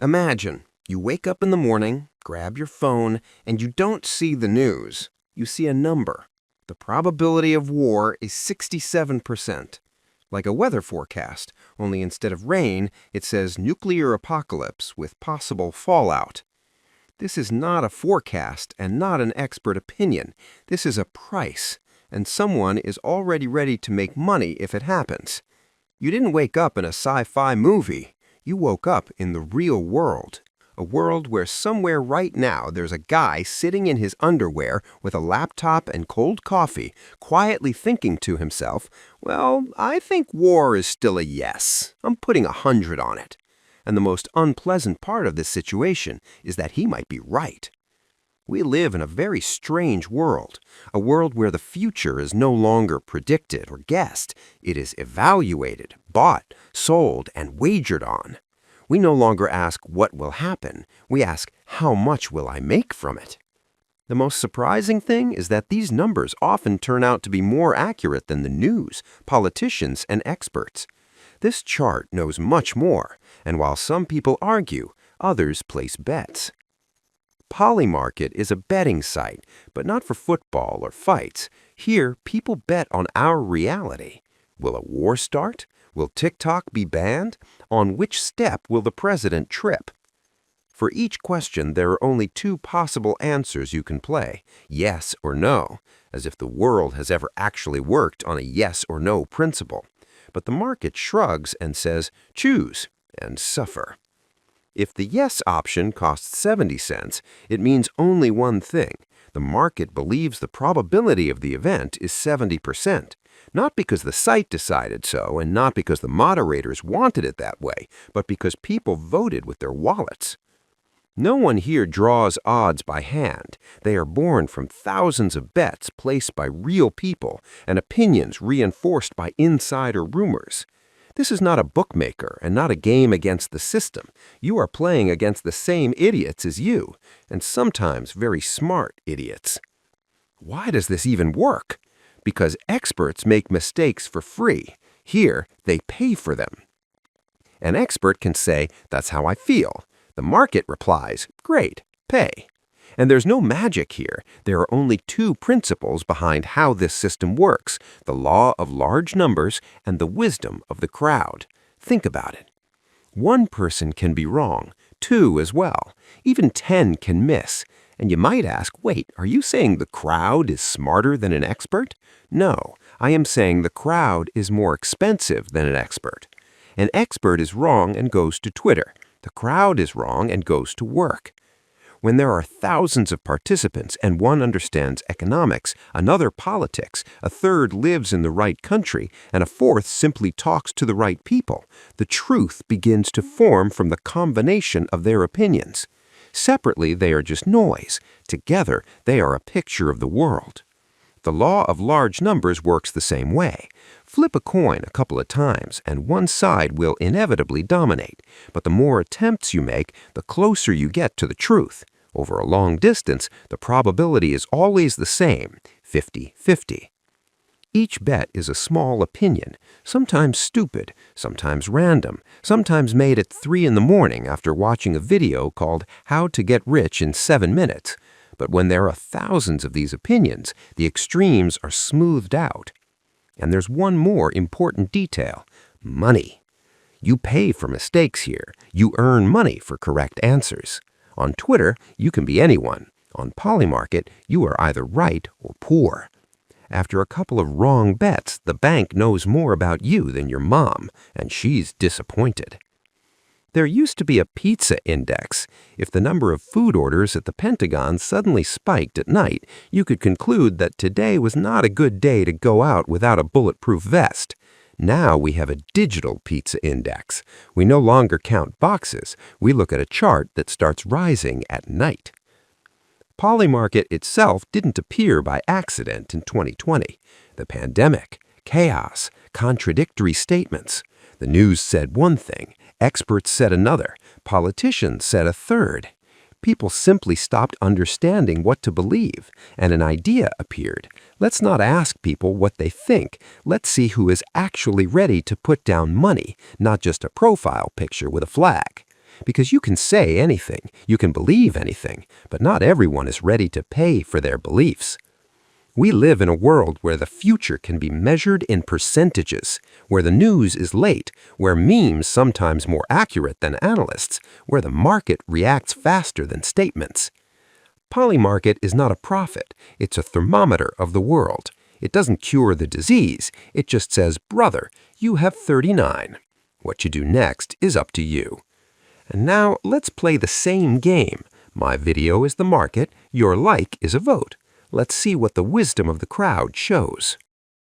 Imagine you wake up in the morning, grab your phone, and you don't see the news. You see a number. The probability of war is 67%. Like a weather forecast, only instead of rain, it says nuclear apocalypse with possible fallout. This is not a forecast and not an expert opinion. This is a price, and someone is already ready to make money if it happens. You didn't wake up in a sci-fi movie. You woke up in the real world. A world where somewhere right now there's a guy sitting in his underwear with a laptop and cold coffee, quietly thinking to himself, well, I think war is still a yes. I'm putting 100 on it. And the most unpleasant part of this situation is that he might be right. We live in a very strange world, a world where the future is no longer predicted or guessed. It is evaluated, bought, sold, and wagered on. We no longer ask what will happen. We ask how much will I make from it? The most surprising thing is that these numbers often turn out to be more accurate than the news, politicians, and experts. This chart knows much more, and while some people argue, others place bets. Polymarket is a betting site, but not for football or fights. Here, people bet on our reality. Will a war start? Will TikTok be banned? On which step will the president trip? For each question, there are only two possible answers you can play, yes or no, as if the world has ever actually worked on a yes or no principle. But the market shrugs and says, choose and suffer. If the yes option costs 70 cents, it means only one thing. The market believes the probability of the event is 70%, not because the site decided so and not because the moderators wanted it that way, but because people voted with their wallets. No one here draws odds by hand. They are born from thousands of bets placed by real people and opinions reinforced by insider rumors. This is not a bookmaker and not a game against the system. You are playing against the same idiots as you, and sometimes very smart idiots. Why does this even work? Because experts make mistakes for free. Here, they pay for them. An expert can say, that's how I feel. The market replies, great, pay. And there's no magic here. There are only two principles behind how this system works, the law of large numbers and the wisdom of the crowd. Think about it. One person can be wrong, two as well. Even 10 can miss. And you might ask, wait, are you saying the crowd is smarter than an expert? No, I am saying the crowd is more expensive than an expert. An expert is wrong and goes to Twitter. The crowd is wrong and goes to work. When there are thousands of participants and one understands economics, another politics, a third lives in the right country, and a fourth simply talks to the right people, the truth begins to form from the combination of their opinions. Separately, they are just noise. Together, they are a picture of the world. The law of large numbers works the same way. Flip a coin a couple of times, and one side will inevitably dominate. But the more attempts you make, the closer you get to the truth. Over a long distance, the probability is always the same, 50-50. Each bet is a small opinion, sometimes stupid, sometimes random, sometimes made at 3 in the morning after watching a video called How to Get Rich in 7 Minutes. But when there are thousands of these opinions, the extremes are smoothed out. And there's one more important detail: money. You pay for mistakes here. You earn money for correct answers. On Twitter, you can be anyone. On Polymarket, you are either right or poor. After a couple of wrong bets, the bank knows more about you than your mom, and she's disappointed. There used to be a pizza index. If the number of food orders at the Pentagon suddenly spiked at night, you could conclude that today was not a good day to go out without a bulletproof vest. Now we have a digital pizza index. We no longer count boxes. We look at a chart that starts rising at night. Polymarket itself didn't appear by accident in 2020. The pandemic, chaos, contradictory statements. The news said one thing, experts said another, politicians said a third. People simply stopped understanding what to believe, and an idea appeared. Let's not ask people what they think. Let's see who is actually ready to put down money, not just a profile picture with a flag. Because you can say anything, you can believe anything, but not everyone is ready to pay for their beliefs. We live in a world where the future can be measured in percentages, where the news is late, where memes sometimes more accurate than analysts, where the market reacts faster than statements. Polymarket is not a prophet, it's a thermometer of the world. It doesn't cure the disease, it just says, brother, you have 39. What you do next is up to you. And now let's play the same game. My video is the market, your like is a vote. Let's see what the wisdom of the crowd shows.